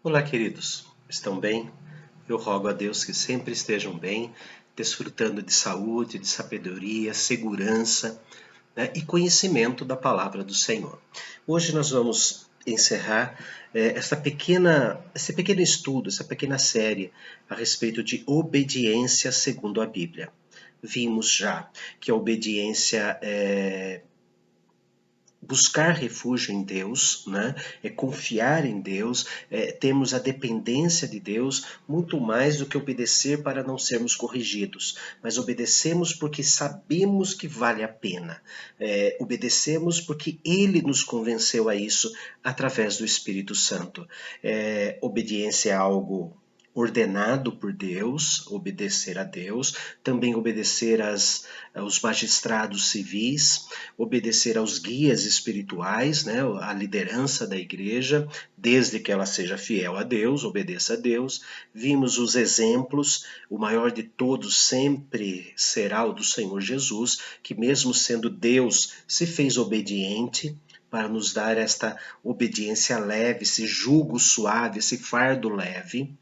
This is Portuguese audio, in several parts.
Olá, queridos. Estão bem? Eu rogo a Deus que sempre estejam bem, desfrutando de saúde, de sabedoria, segurança, né, e conhecimento da palavra do Senhor. Hoje nós vamos encerrar esse pequeno estudo, essa pequena série a respeito de obediência segundo a Bíblia. Vimos já que a obediência é buscar refúgio em Deus, né? É confiar em Deus, temos a dependência de Deus muito mais do que obedecer para não sermos corrigidos, mas obedecemos porque sabemos que vale a pena, obedecemos porque Ele nos convenceu a isso através do Espírito Santo. Obediência é algo ordenado por Deus, obedecer a Deus, também obedecer aos magistrados civis, obedecer aos guias espirituais, né, a liderança da igreja, desde que ela seja fiel a Deus, obedeça a Deus. Vimos os exemplos, o maior de todos sempre será o do Senhor Jesus, que mesmo sendo Deus, se fez obediente para nos dar esta obediência leve, esse jugo suave, esse fardo leve.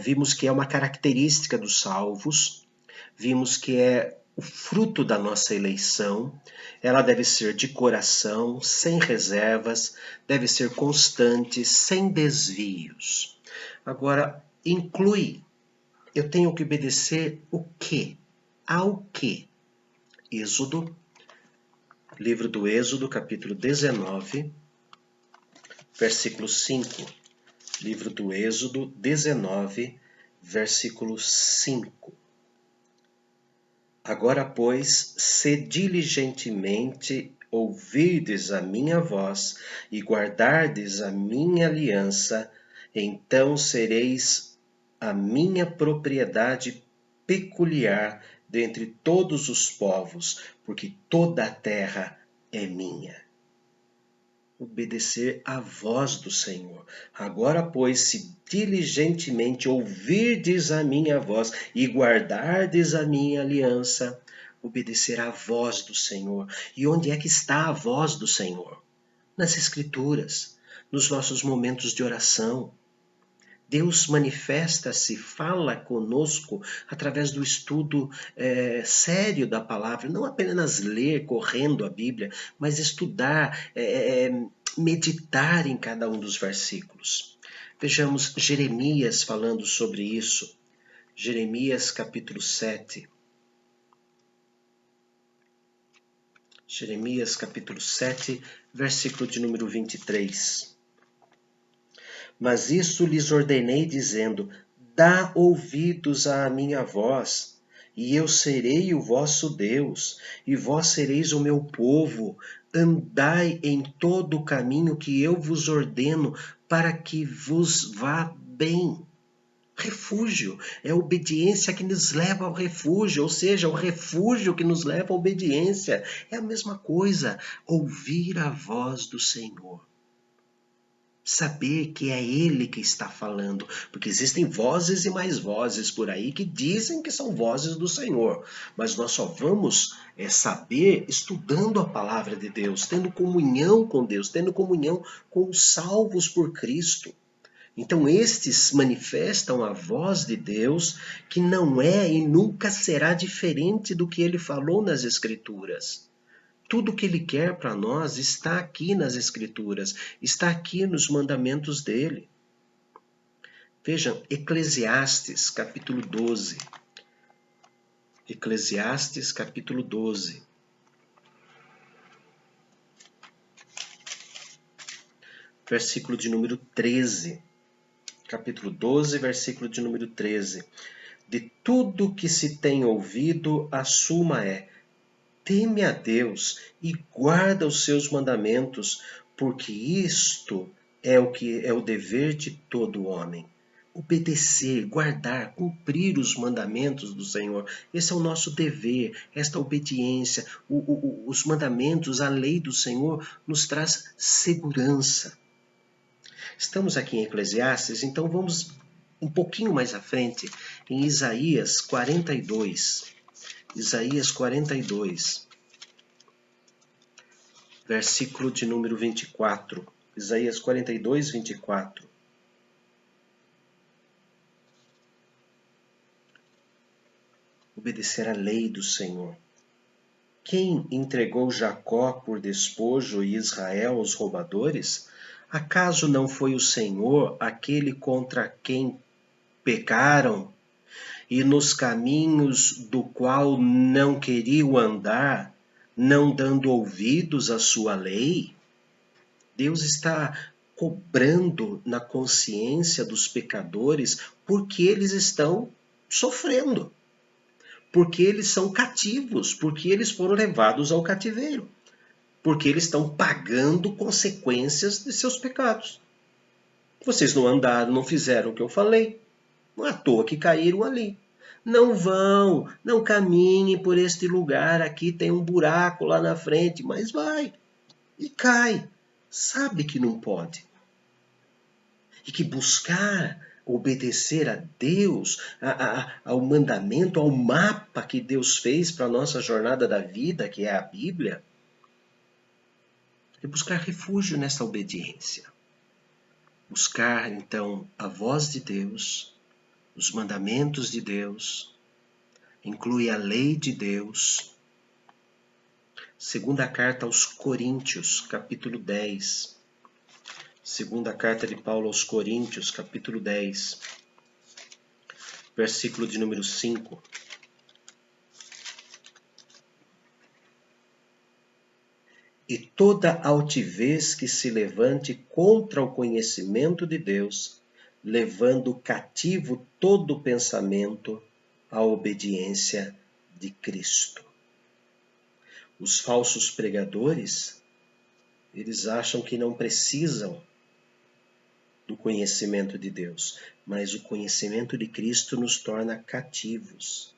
Vimos que é uma característica dos salvos, vimos que é o fruto da nossa eleição, ela deve ser de coração, sem reservas, deve ser constante, sem desvios. Agora, inclui, eu tenho que obedecer o quê? Ao quê? Êxodo, livro do Êxodo, capítulo 19, versículo 5. Livro do Êxodo 19, versículo 5. Agora, pois, se diligentemente ouvirdes a minha voz e guardardes a minha aliança, então sereis a minha propriedade peculiar dentre todos os povos, porque toda a terra é minha. Obedecer à voz do Senhor. Agora, pois, se diligentemente ouvirdes a minha voz e guardardes a minha aliança, obedecer à voz do Senhor. E onde é que está a voz do Senhor? Nas Escrituras, nos nossos momentos de oração. Deus manifesta-se, fala conosco através do estudo sério da palavra, não apenas ler correndo a Bíblia, mas estudar, meditar em cada um dos versículos. Vejamos Jeremias falando sobre isso. Jeremias capítulo 7. Jeremias capítulo 7, versículo de número 23. Mas isso lhes ordenei, dizendo: dá ouvidos à minha voz, e eu serei o vosso Deus, e vós sereis o meu povo. Andai em todo o caminho que eu vos ordeno, para que vos vá bem. Refúgio é a obediência que nos leva ao refúgio, ou seja, o refúgio que nos leva à obediência. É a mesma coisa, ouvir a voz do Senhor. Saber que é Ele que está falando, porque existem vozes e mais vozes por aí que dizem que são vozes do Senhor, mas nós só vamos saber estudando a palavra de Deus, tendo comunhão com Deus, tendo comunhão com os salvos por Cristo. Então estes manifestam a voz de Deus, que não é e nunca será diferente do que Ele falou nas Escrituras. Tudo que Ele quer para nós está aqui nas Escrituras, está aqui nos mandamentos dele. Vejam, Eclesiastes capítulo 12. Eclesiastes capítulo 12. Versículo de número 13. Capítulo 12, versículo de número 13. De tudo que se tem ouvido, a suma é: teme a Deus e guarda os seus mandamentos, porque isto é o dever de todo homem. Obedecer, guardar, cumprir os mandamentos do Senhor. Esse é o nosso dever, esta obediência. Os mandamentos, a lei do Senhor nos traz segurança. Estamos aqui em Eclesiastes, então vamos um pouquinho mais à frente, em Isaías 42. Isaías 42. Versículo de número 24. Isaías 42, 24. obedecer à lei do Senhor. Quem entregou Jacó por despojo e Israel aos roubadores? Acaso não foi o Senhor aquele contra quem pecaram e nos caminhos do qual não queriam andar, não dando ouvidos à sua lei? Deus está cobrando na consciência dos pecadores porque eles estão sofrendo, porque eles são cativos, porque eles foram levados ao cativeiro, porque eles estão pagando consequências de seus pecados. Vocês não andaram, não fizeram o que eu falei, não é à toa que caíram ali. Não vão, não caminhem por este lugar, aqui tem um buraco lá na frente, mas vai e cai. Sabe que não pode. E que buscar obedecer a Deus, ao mandamento, ao mapa que Deus fez para a nossa jornada da vida, que é a Bíblia, é buscar refúgio nessa obediência. Buscar, então, a voz de Deus, os mandamentos de Deus, inclui a lei de Deus. Segunda carta aos Coríntios, capítulo 10. Segunda carta de Paulo aos Coríntios, capítulo 10, versículo de número 5. E toda altivez que se levante contra o conhecimento de Deus, levando cativo todo pensamento à obediência de Cristo. Os falsos pregadores, eles acham que não precisam do conhecimento de Deus, mas o conhecimento de Cristo nos torna cativos.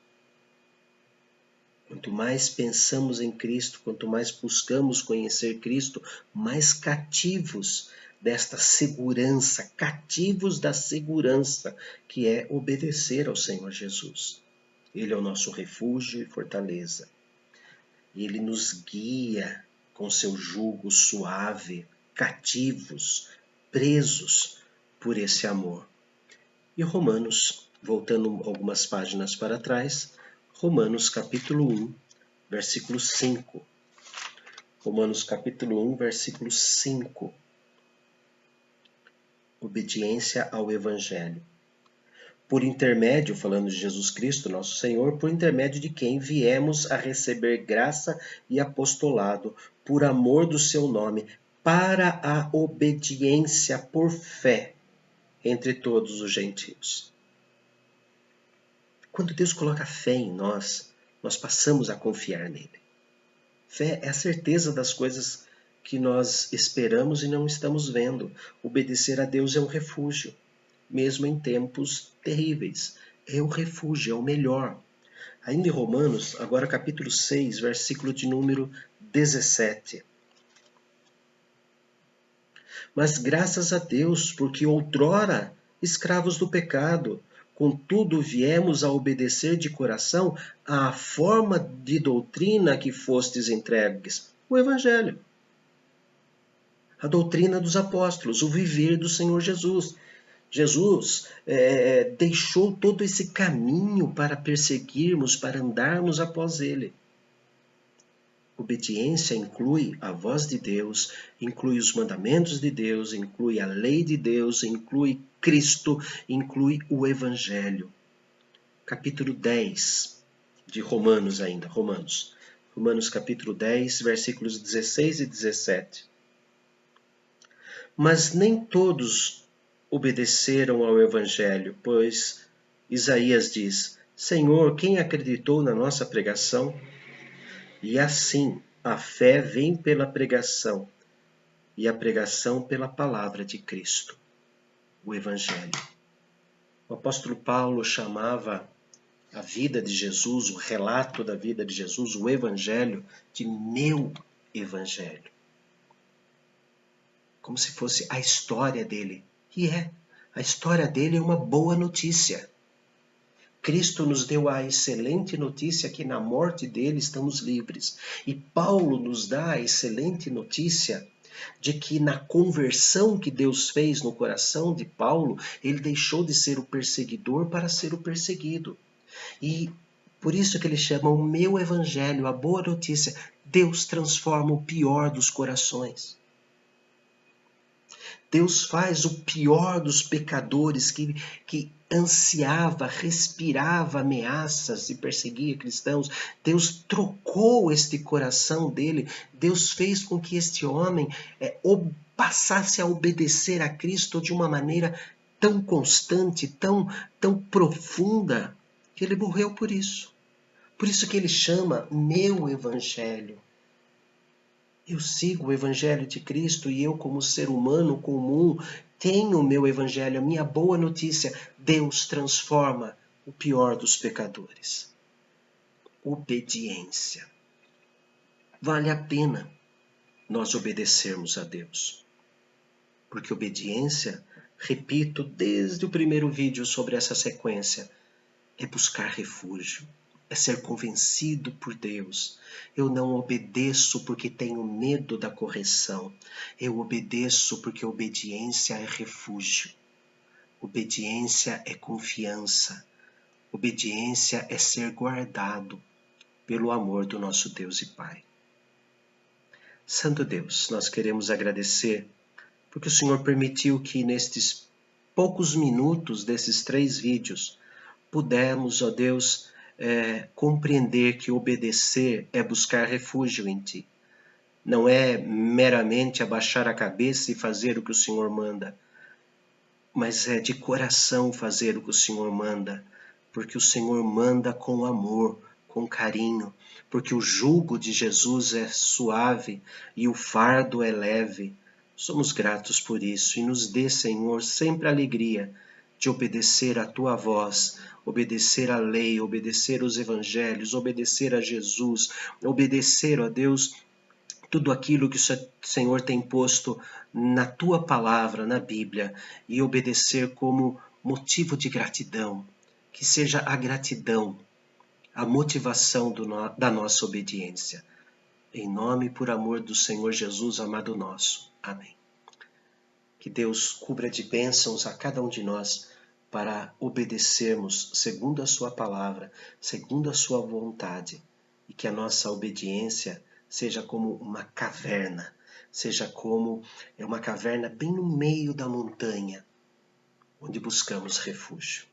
Quanto mais pensamos em Cristo, quanto mais buscamos conhecer Cristo, mais cativos desta segurança, cativos da segurança que é obedecer ao Senhor Jesus. Ele é o nosso refúgio e fortaleza. Ele nos guia com seu jugo suave, cativos, presos por esse amor. E Romanos, voltando algumas páginas para trás, Romanos capítulo 1, versículo 5. Romanos capítulo 1, versículo 5. Obediência ao Evangelho. Por intermédio, falando de Jesus Cristo, nosso Senhor, por intermédio de quem viemos a receber graça e apostolado, por amor do seu nome, para a obediência por fé entre todos os gentios. Quando Deus coloca fé em nós, nós passamos a confiar nele. Fé é a certeza das coisas que nós esperamos e não estamos vendo. Obedecer a Deus é um refúgio, mesmo em tempos terríveis. É o refúgio, é o melhor. Ainda em Romanos, agora capítulo 6, versículo de número 17. Mas graças a Deus, porque outrora escravos do pecado, contudo viemos a obedecer de coração à forma de doutrina que fostes entregues, o Evangelho. A doutrina dos apóstolos, o viver do Senhor Jesus. Jesus deixou todo esse caminho para perseguirmos, para andarmos após ele. Obediência inclui a voz de Deus, inclui os mandamentos de Deus, inclui a lei de Deus, inclui Cristo, inclui o Evangelho. Capítulo 10 de Romanos ainda, Romanos capítulo 10, versículos 16 e 17. Mas nem todos obedeceram ao Evangelho, pois Isaías diz: Senhor, quem acreditou na nossa pregação? E assim, a fé vem pela pregação, e a pregação pela palavra de Cristo, o Evangelho. O apóstolo Paulo chamava a vida de Jesus, o relato da vida de Jesus, o Evangelho, de meu Evangelho. Como se fosse a história dele. E a história dele é uma boa notícia. Cristo nos deu a excelente notícia que na morte dele estamos livres. E Paulo nos dá a excelente notícia de que na conversão que Deus fez no coração de Paulo, ele deixou de ser o perseguidor para ser o perseguido. E Por isso que ele chama o meu evangelho, a boa notícia. Deus transforma o pior dos corações. Deus faz o pior dos pecadores que ansiava, respirava ameaças e perseguia cristãos. Deus trocou este coração dele. Deus fez com que este homem passasse a obedecer a Cristo de uma maneira tão constante, tão profunda, que ele morreu por isso. Por isso que ele chama meu evangelho. Eu sigo o evangelho de Cristo e eu, como ser humano comum, tenho o meu evangelho, a minha boa notícia. Deus transforma o pior dos pecadores. Obediência. Vale a pena nós obedecermos a Deus. Porque obediência, repito desde o primeiro vídeo sobre essa sequência, é buscar refúgio. É ser convencido por Deus. Eu não obedeço porque tenho medo da correção. Eu obedeço porque obediência é refúgio. Obediência é confiança. Obediência é ser guardado pelo amor do nosso Deus e Pai. Santo Deus, nós queremos agradecer porque o Senhor permitiu que nestes poucos minutos desses 3 vídeos pudemos, ó Deus, compreender que obedecer é buscar refúgio em Ti. Não é meramente abaixar a cabeça e fazer o que o Senhor manda, mas é de coração fazer o que o Senhor manda, porque o Senhor manda com amor, com carinho, porque o jugo de Jesus é suave e o fardo é leve. Somos gratos por isso e nos dê, Senhor, sempre a alegria de obedecer a Tua voz, obedecer à lei, obedecer os evangelhos, obedecer a Jesus, obedecer, ó Deus, tudo aquilo que o Senhor tem posto na Tua palavra, na Bíblia, e obedecer como motivo de gratidão. Que seja a gratidão, a motivação da nossa obediência. Em nome e por amor do Senhor Jesus, amado nosso. Amém. Que Deus cubra de bênçãos a cada um de nós para obedecermos segundo a sua palavra, segundo a sua vontade, e que a nossa obediência seja como uma caverna, seja como uma caverna bem no meio da montanha, onde buscamos refúgio.